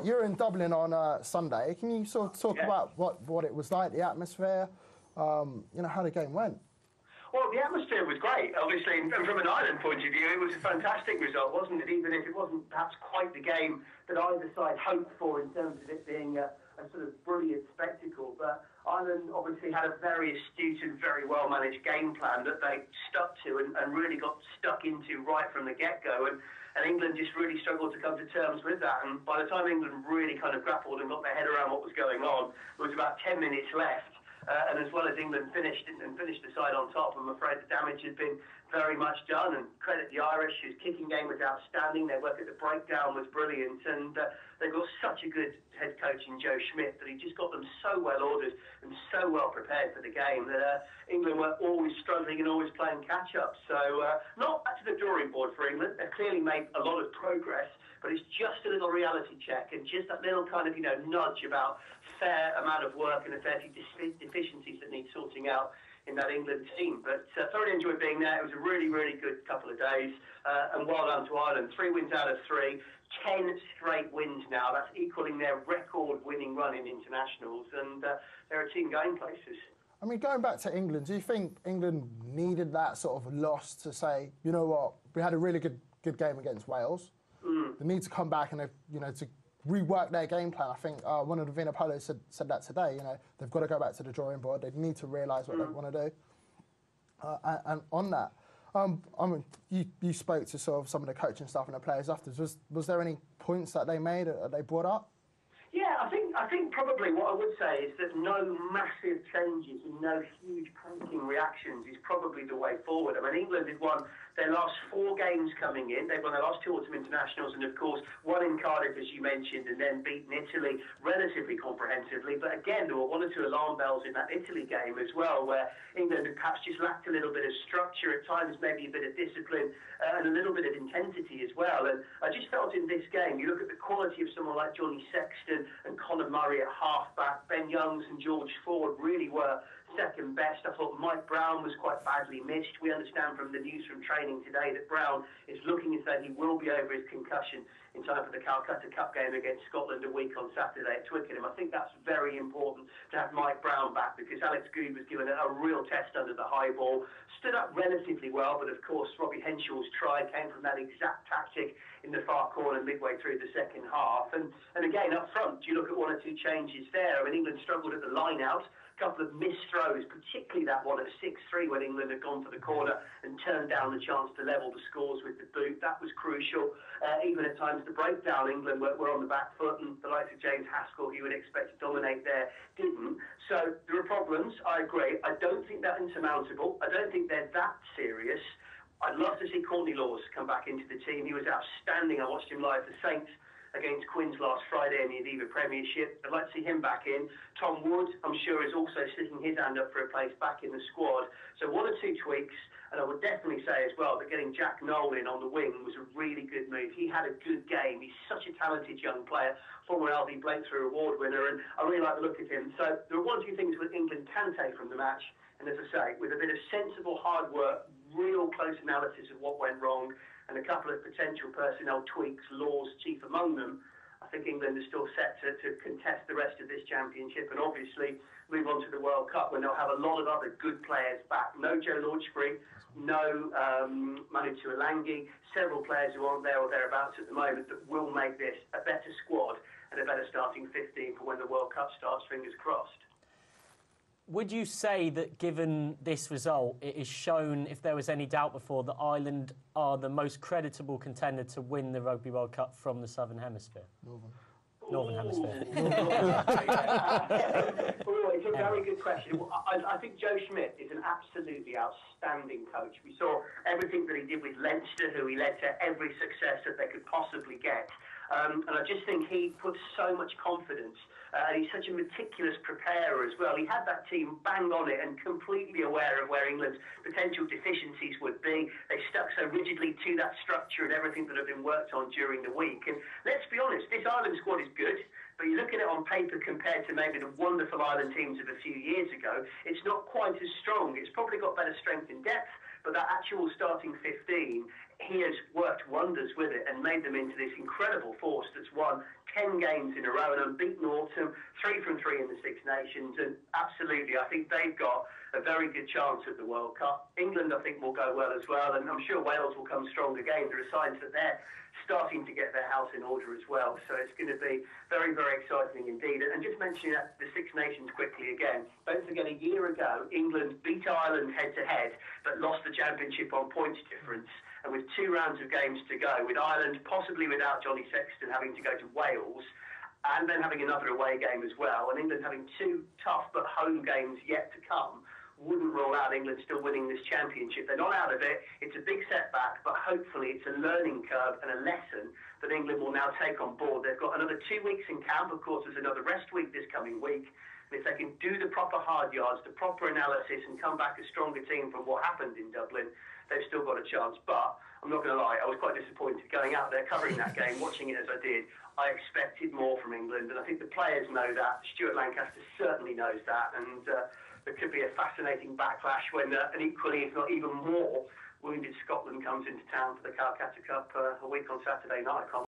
you were in Dublin on Sunday. Can you sort of talk about what it was like, the atmosphere, how the game went? Well, the atmosphere was great, obviously, and from an Ireland point of view, it was a fantastic result, wasn't it? Even if it wasn't perhaps quite the game that either side hoped for in terms of it being a sort of brilliant spectacle. But Ireland obviously had a very astute and very well-managed game plan that they stuck to and really got stuck into right from the get-go. And England just really struggled to come to terms with that. And by the time England really kind of grappled and got their head around what was going on, there was about 10 minutes left. And as well as England finished the side on top, I'm afraid the damage had been very much done. And credit the Irish, whose kicking game was outstanding. Their work at the breakdown was brilliant. And they've got such a good head coach in Joe Schmidt that he just got them so well ordered and so well prepared for the game that England were always struggling and always playing catch-up. So not back to the drawing board for England. They've clearly made a lot of progress, but it's just a little reality check and just that little kind of, nudge about fair amount of work and a fair few deficiencies that need sorting out in that England team. But thoroughly enjoyed being there. It was a really, really good couple of days. And well done to Ireland. 3 wins out of 3. 10 straight wins now. That's equaling their record-winning run in internationals. And they're a team going places. I mean, going back to England, do you think England needed that sort of loss to say, you know what, we had a really good game against Wales. They need to come back and, to rework their game plan. I think one of the Vinopolos said that today. They've got to go back to the drawing board. They need to realise what they want to do. And on that, you spoke to sort of some of the coaching staff and the players afterwards. Was there any points that they made or they brought up? Yeah, I think probably what I would say is that no massive changes and no huge panicking reactions is probably the way forward. I mean, England had won their last 4 games coming in. They've won their last 2 autumn internationals and, of course, won in Cardiff, as you mentioned, and then beaten Italy relatively comprehensively. But again, there were 1 or 2 alarm bells in that Italy game as well, where England had perhaps just lacked a little bit of structure at times, maybe a bit of discipline and a little bit of intensity as well. And I just felt in this game, you look at the quality of someone like Johnny Sexton and Conor Murray at half-back, Ben Youngs and George Ford really were second best. I thought Mike Brown was quite badly missed. We understand from the news from training today that Brown is looking as though he will be over his concussion in time for the Calcutta Cup game against Scotland a week on Saturday at Twickenham. I think that's very important to have Mike Brown back because Alex Goode was given a real test under the high ball. Stood up relatively well, but of course Robbie Henshaw's try came from that exact tactic in the far corner midway through the second half. And again, up front, you look at 1 or 2 changes there. I mean, England struggled at the line-out. Couple of missed throws, particularly that one at 6-3 when England had gone for the corner and turned down the chance to level the scores with the boot. That was crucial. Even at times the breakdown, England were on the back foot, and the likes of James Haskell, who you would expect to dominate there, didn't. So there are problems, I agree. I don't think they're insurmountable. I don't think they're that serious. I'd love to see Courtney Lawes come back into the team. He was outstanding. I watched him live for Saints against Quins last Friday in the Aviva Premiership. I'd like to see him back in. Tom Wood, I'm sure, is also sticking his hand up for a place back in the squad. So 1 or 2 tweaks, and I would definitely say as well that getting Jack Noel in on the wing was a really good move. He had a good game. He's such a talented young player, former LV Breakthrough Award winner, and I really like the look of him. So there are 1 or 2 things that England can take from the match, and as I say, with a bit of sensible hard work, real close analysis of what went wrong, and a couple of potential personnel tweaks, Laws chief among them, I think England is still set to contest the rest of this championship and obviously move on to the World Cup when they'll have a lot of other good players back. No Joe Lordsbury, no Manu Tuolangi, several players who aren't there or thereabouts at the moment that will make this a better squad and a better starting 15 for when the World Cup starts, fingers crossed. Would you say that given this result, it is shown, if there was any doubt before, that Ireland are the most creditable contender to win the Rugby World Cup from the Southern Hemisphere? Northern Hemisphere. It's a very good question. I think Joe Schmidt is an absolutely outstanding coach. We saw everything that he did with Leinster, who he led to every success that they could possibly get. And I just think he puts so much confidence. He's such a meticulous preparer as well. He had that team bang on it and completely aware of where England's potential deficiencies would be. They stuck so rigidly to that structure and everything that had been worked on during the week. And let's be honest, this Ireland squad is good. But you look at it on paper compared to maybe the wonderful Ireland teams of a few years ago, it's not quite as strong. It's probably got better strength and depth, but that actual starting 15, he has worked wonders with it and made them into this incredible force that's won 10 games in a row and unbeaten autumn, 3 from 3 in the Six Nations, and absolutely, I think they've got a very good chance at the World Cup. England, I think, will go well as well, and I'm sure Wales will come strong again. There are signs that they're starting to get their house in order as well, so it's going to be very, very exciting indeed. And just mentioning the Six Nations quickly again, don't forget a year ago, England beat Ireland head-to-head, but lost the championship on points difference. And with 2 rounds of games to go, with Ireland possibly without Johnny Sexton having to go to Wales, and then having another away game as well, and England having 2 tough but home games yet to come, wouldn't rule out England still winning this championship. They're not out of it. It's a big setback, but hopefully it's a learning curve and a lesson that England will now take on board. They've got another 2 weeks in camp. Of course, there's another rest week this coming week. And if they can do the proper hard yards, the proper analysis, and come back a stronger team from what happened in Dublin, they've still got a chance. But I'm not going to lie, I was quite disappointed going out there, covering that game, watching it as I did. I expected more from England, and I think the players know that. Stuart Lancaster certainly knows that, and there could be a fascinating backlash when an equally, if not even more, wounded Scotland comes into town for the Calcutta Cup a week on Saturday night.